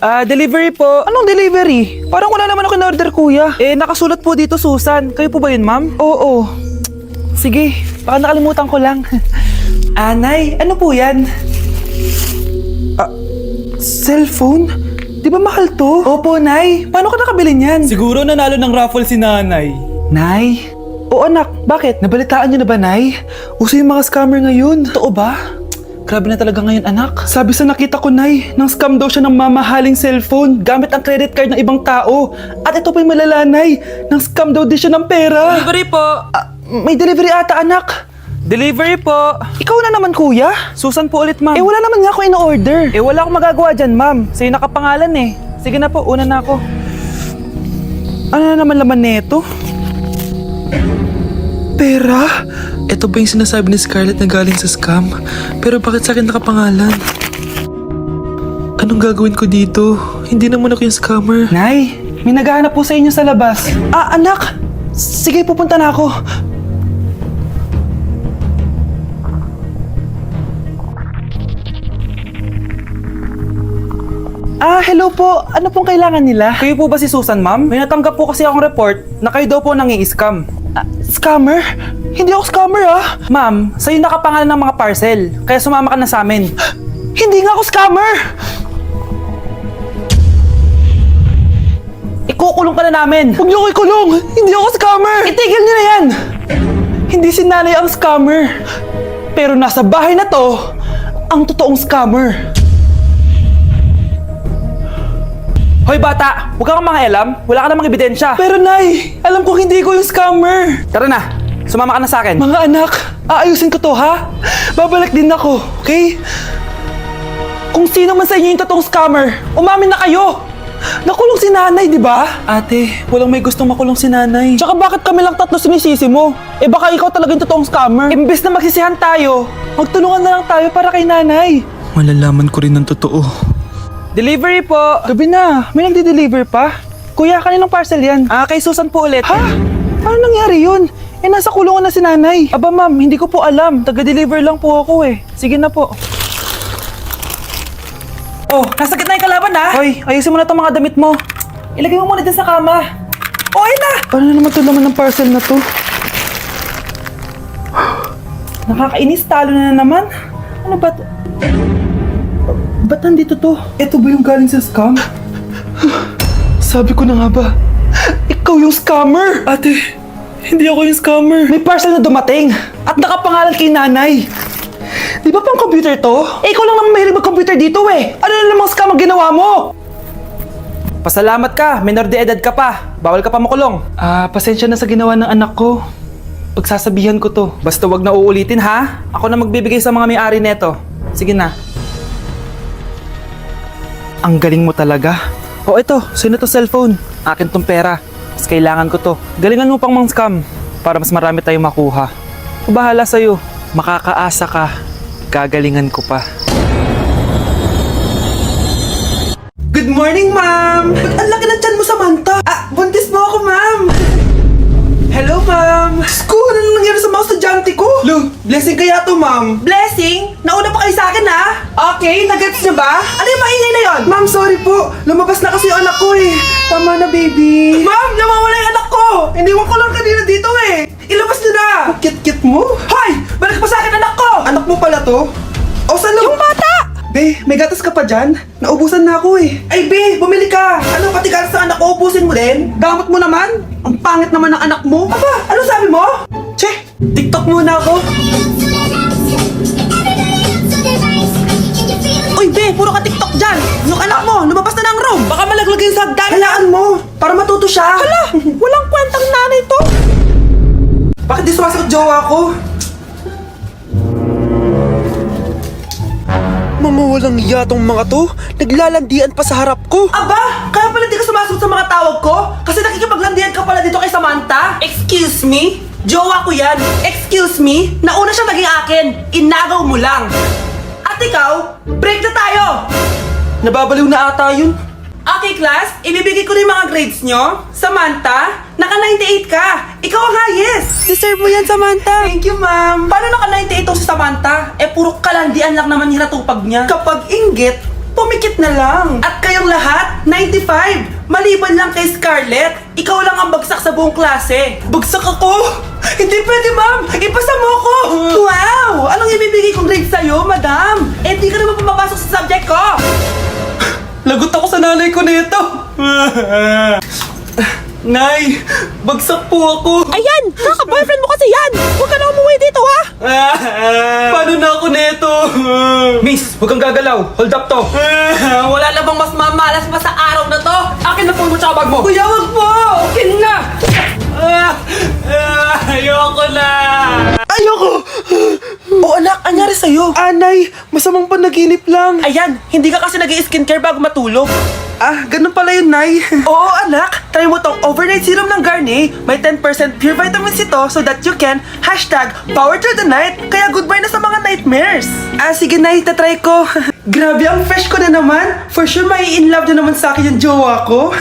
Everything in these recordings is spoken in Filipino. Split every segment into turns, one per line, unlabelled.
Delivery po. Anong delivery? Parang wala naman ako in-order, kuya. Nakasulat po dito, Susan. Kayo po ba yun, ma'am? Oo. Sige, baka nakalimutan ko lang. Nay, ano po yan? Cellphone? Di ba mahal to? Opo, Nay. Paano ka nakabili niyan?
Siguro nanalo ng raffle si nanay.
Nay? Oo, anak. Bakit? Nabalitaan niyo na ba, Nay? Uso yung mga scammer ngayon. Totoo ba? Grabe na talaga ngayon, anak. Sabi sa nakita ko, Nay, nang scam daw siya ng mamahaling cellphone gamit ang credit card ng ibang tao. At ito pa yung malala, Nay. Nang scam daw din siya ng pera.
Delivery po.
May delivery ata, anak.
Delivery po.
Ikaw na naman, kuya.
Susan po ulit, ma'am.
Wala naman nga ako in-order.
Wala akong magagawa dyan, ma'am. Sa'yo nakapangalan eh. Sige na po, una na ako.
Ano na naman laman neto? Pera?
Ito ba yung sinasabi ni Scarlett na galing sa scam? Pero bakit sa akin nakapangalan? Anong gagawin ko dito? Hindi naman ako yung scammer.
Nay, may naghahanap po sa inyo sa labas. Anak! Sige, pupunta na ako. Hello po. Ano pong kailangan nila?
Kayo po ba si Susan, ma'am? May natanggap po kasi akong report na kayo daw po nangi-scam.
Scammer? Hindi ako scammer,
Ma'am, sa'yo nakapangalan ng mga parcel. Kaya sumama ka na sa amin.
Hindi nga ako scammer!
Ikukulong ka na namin.
Huwag niyo ko ikulong! Hindi ako scammer! Itigil niyo na yan! Hindi si nanay ang scammer. Pero nasa bahay na to, ang totoong scammer.
Hoy bata, huwag kang mangialam. Wala ka namang ebidensya.
Pero nay, alam ko hindi ko yung scammer.
Tara na, sumama ka na sa akin.
Mga anak, aayusin ko to, ha? Babalik din ako, okay? Kung sino man sa inyo yung totoong scammer, umamin na kayo! Nakulong si nanay, di ba?
Ate, walang may gustong makulong si nanay.
Tsaka bakit kami lang tatlo sinisisi mo? Baka ikaw talaga yung totoong scammer. Imbes na magsisihan tayo, magtulungan na lang tayo para kay nanay.
Malalaman ko rin ng totoo.
Delivery po.
Gabi na, may nagde-deliver pa? Kuya, kaninong parcel yan?
Kay Susan po ulit.
Ha? Paano nangyari yun? Nasa kulungan na si nanay.
Aba ma'am, hindi ko po alam. Taga-deliver lang po ako eh. Sige na po. Oh, nasa gitna yung kalaban ha? Hoy, ayusin mo na itong mga damit mo. Ilagay mo muna dyan sa kama. Oh, ayun na!
Paano naman ito laman ng parcel na to?
Nakakainis, talo na naman. Ano ba to?
Ba't nandito to? Ito ba yung galing sa scam? Sabi ko na nga ba, ikaw yung scammer!
Ate, hindi ako yung scammer.
May parcel na dumating at nakapangalan kay nanay. Di ba pang computer to? Ikaw lang naman mahilig mag-computer dito eh. Ano na namang scam ang ginawa mo?
Pasalamat ka, minor de edad ka pa. Bawal ka pa makulong.
Pasensya na sa ginawa ng anak ko. Pagsasabihan ko to.
Basta wag na uulitin ha. Ako na magbibigay sa mga may-ari neto. Sige na.
Ang galing mo talaga.
Oh, ito. Sino to cellphone? Akin tong pera. Mas kailangan ko to. Galingan mo pang mang-scam para mas marami tayong makuha. Bahala sa'yo.
Makakaasa ka. Gagalingan ko pa. Good morning, ma'am! Ba't ang laki ng tiyan mo, Samantha? Buntis mo ako, ma'am! Hello, ma'am! Sko, ano nangyari sa mga estudyante ko? Lo, blessing kaya to, ma'am. Blessing? Nauna pa kayo sa akin, ha? Okay, nagets niyo ba? Ano yung maingay na yon? Ma'am, sorry po. Lumabas na kasi yung anak ko, eh. Tama na, baby. Ma'am, nawawala yung anak ko! Iniwan ko lang kanina dito, eh. Ilabas niyo na! Kit-kit mo? Hoy! Balik pa sa akin, anak ko! Anak mo pala to? O, saan yung bata? Be, may gatas ka pa dyan? Naubusan na ako eh. Ay, Be, bumili ka. Ano, pati gatas ng anak ko, ubusin mo din? Damot mo naman. Ang pangit naman ng anak mo. Aba, ano sabi mo? Che, TikTok muna ako. Uy, Be, puro ka TikTok dyan. Yung anak mo, lumabas na ng room. Baka malaglag yung sagdan. Halaan mo, para matuto siya. Hala, walang kwentang nanay to. Bakit di sumasagot jowa ko?
Mga walang iya tong mga to. Naglalandian pa sa harap ko.
Aba, kaya pala di ka sumasagot sa mga tawag ko? Kasi nakikipaglandian ka pala dito kay Samantha? Excuse me? Jowa ko yan. Excuse me? Nauna siya naging akin. Inagaw mo lang. At ikaw, break na tayo! Nababaliw na ata yun. Okay, class. Ibibigay ko na yung mga grades nyo. Samantha, naka-98 ka. Ikaw ang highest. Deserve mo yan, Samantha. Thank you, ma'am. Paano naka-98 si Samantha? Puro kalandian lang naman hinatupag niya. Kapag inggit, pumikit na lang. At kayong lahat, 95! Maliban lang kay Scarlett, ikaw lang ang bagsak sa buong klase. Bagsak ako? Hindi pwede, ma'am! Ipasa mo ako! Wow! Anong ibibigay kong grade sa'yo, madam? Eh, di ka naman pumapasok sa subject ko! Lagot ako sa nanay ko nito! Nay, bagsak po ako!
Ayan! Kaka-boyfriend mo kasi yan! Huwag ka na umuwi dito, ha?
Paano na ako nito?
Miss, huwag kang gagalaw. Hold up to.
Wala na bang mas mamalas pa sa araw na to? Akin na phone mo tsaka bag mo! Kuya, wag po! Akin na! Ayoko na! Ayoko! O anak, anyari sa'yo?
Anay, masamang panaginip lang.
Ayan, hindi ka kasi nag-i-skincare bago matulog.
Ah, ganun pala yun, Nay.
Oo, anak. Try mo tong overnight serum ng Garnier. May 10% pure vitamins ito so that you can #power through the night. Kaya goodbye na sa mga nightmares.
Ah, sige, Nay, tatry ko.
Grabe, ang fresh ko na naman. For sure, mai-in love na naman sa akin yung jowa ko.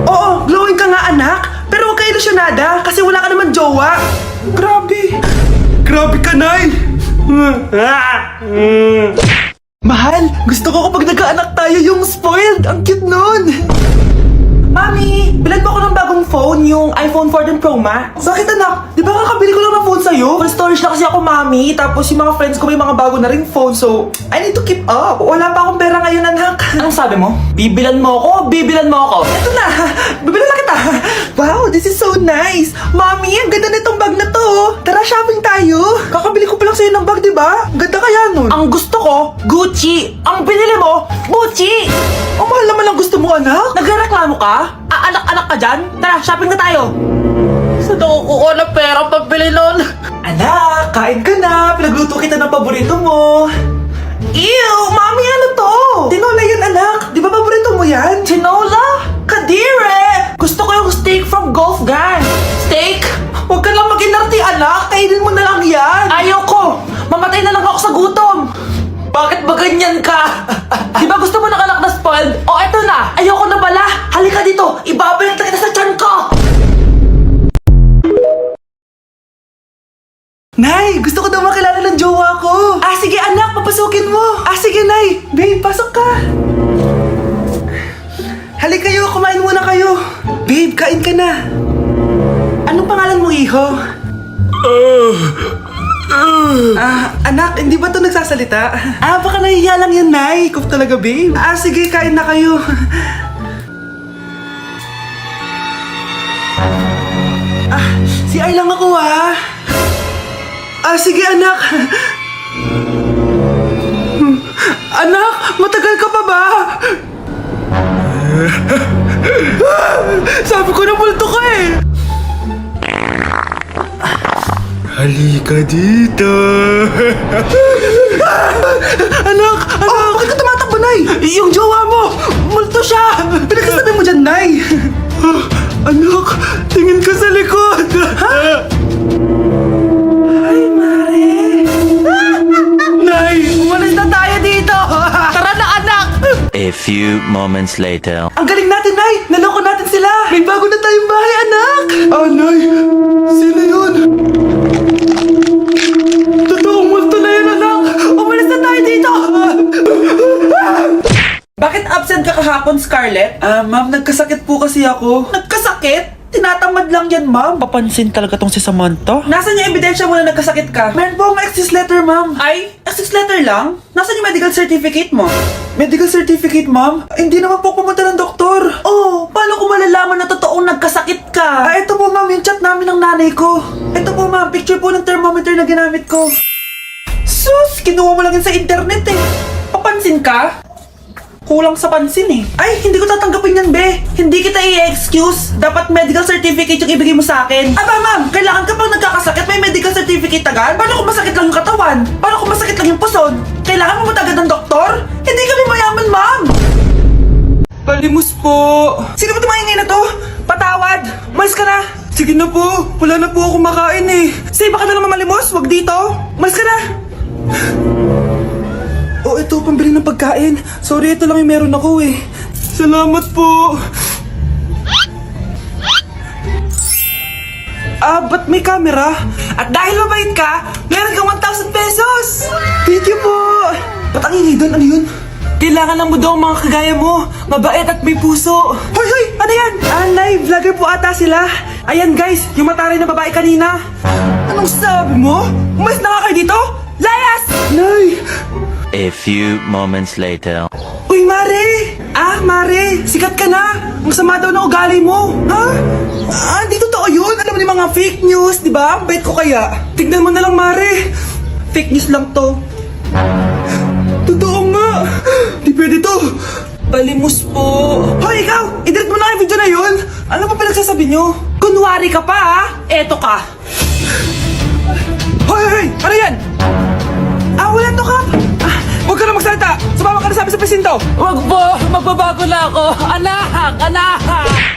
Oo, glowing ka nga, anak. Pero huwag ka ilusyonada kasi wala ka naman jowa. Grabe.
Grabe ka, Nay.
Mahal, gusto ko kapag nagkaanak tayo yung spoiled. Ang cute nun. Mami, bilan mo ako ng bagong phone, yung iPhone 14 Pro Max. Bakit anak? Di ba kakabili ko lang ng phone sa'yo? Full storage na kasi ako, Mami. Tapos yung mga friends ko may mga bago na ring phone, so I need to keep up. Wala pa akong pera ngayon, anak. Anong sabi mo? Bibilan mo ako? Bibilan mo ako? Eto na, bibilan na kita. Wow, this is so nice. Mami, ang ganda nitong bag na to. Tara, shopping tayo. Kakabili ko pa lang sa'yo ng bag, di ba? Ganda kaya nun. Ang gusto ko, Gucci. Ang binili mo, Gucci. Ang mahal naman ang gusto mo, anak. Nagreklamo ka? Anak-anak ka dyan? Tara, shopping na tayo. Saan ako kukuha ng pera pabili nun? Anak, kain ka na. Pinagluto kita ng paborito mo. Ew, Mami, ano to? Tinola yan, anak. Di ba paborito mo yan? Tinola? Kadire! Gusto ko yung steak from Golf Gang. Steak? Huwag ka lang mag-inarti, anak. Kainin mo na lang yan. Ayoko. Mamatay na lang ako sa gutom. Bakit ba ganyan ka? Di ba gusto mo ng anak na spoiled? O eto na, ayoko na pala. Halika dito, ibabalik na kita sa tiyan ko. Nay, gusto ko daw makilala ng jowa ko. Ah, sige anak, papasukin mo. Ah, sige Nay. Babe, pasok ka. Halika kayo, kumain muna kayo. Babe, kain ka na. Anong pangalan mo, iho? Anak, hindi ba ito nagsasalita? Ah, baka nahihiya lang yan, Nay. Ikaw talaga, babe. Ah, sige, kain na kayo. Si Ay lang ako, ah. Ah, sige, anak. Anak, matagal ka pa ba? Sabi ko na multo ka eh.
Halika dito.
Anak! Oh, bakit ka tumatakbo, Nay? Yung jowa mo! Multo siya! Pinagsasabi mo dyan, Nay!
Anak, tingin ka sa likod.
Ay, Mare!
Nay!
Umalis na tayo dito! Tara na, anak!
A few moments later.
Ang galing natin, Nay! Naloko natin sila! May bago na tayong bahay, anak!
Ah, Nay! Sino yun?
Totoong multo na yun, anak! Umalis na tayo dito! Bakit absent ka kahapon, Scarlett?
Ma'am, nagkasakit po kasi ako.
Nagkasakit? Tinatamad lang yan, ma'am.
Papansin talaga tong si Samantha.
Nasaan yung ebidensya mo na nagkasakit ka? Meron po akong excuse letter, ma'am. Ay, excuse letter lang? Nasaan yung medical certificate mo?
Medical certificate, ma'am? Hindi naman po pumunta ng doktor.
Oh, paano ko malalaman na totoong nagkasakit ka?
Ito po, ma'am, yung chat namin ng nanay ko. Ito po, ma'am, picture po ng thermometer na ginamit ko.
Sus, kinuha mo lang yun sa internet eh. Papansin ka? Kulang sa pansin eh. Ay, hindi ko tatanggapin yan, be. Hindi kita i-excuse. Dapat medical certificate yung ibigay mo sa akin. Aba, ma'am, kailangan kapag nagkakasakit, may medical certificate agad? Paano kung masakit lang yung katawan? Paano kung masakit lang yung puson? Kailangan mo agad ng doktor? Hindi kami mayaman, ma'am.
Palimos po.
Sino ba tumahingay na to? Patawad. Malis ka na.
Sige na po. Wala na po ako makain eh.
Sige, baka na naman malimos. Wag dito. Malis ka na.
Oh, ito, pambili ng pagkain. Sorry, ito lang yung meron ako eh. Salamat po.
Ba't may camera? At dahil mabait ka, meron kang 1,000 pesos!
Thank you po.
Ba't ang ingay doon? Ano yun?
Kailangan lang mo daw ang mga kagaya mo. Mabait at may puso. Hoy, hoy! Ano yan? Nay, vlogger po ata sila. Ayan guys, yung mataray na babae kanina. Anong sabi mo? Umalis na nga kayo dito? Layas! Nay!
A few moments later.
Uy, Mare! Mare! Sikat ka na! Ang sama daw ng ugali mo! Ha? Di totoo yun! Alam mo yung mga fake news, di ba? Ang bait ko kaya. Tignan mo na lang, Mare! Fake news lang to. Totoo nga! Di pwede to! Palimos po! Hoy, ikaw! I-delete mo na yung video na yun! Ano pa pinagsasabi nyo? Kunwari ka pa, ha? Eto ka! Hoy, hoy! Ano yan? Wala to, Kap! Huwag ka na magsalita! Sumama ka na sa amin sa presinto!
Wag po! Magbabago na ako! Anak! Anak!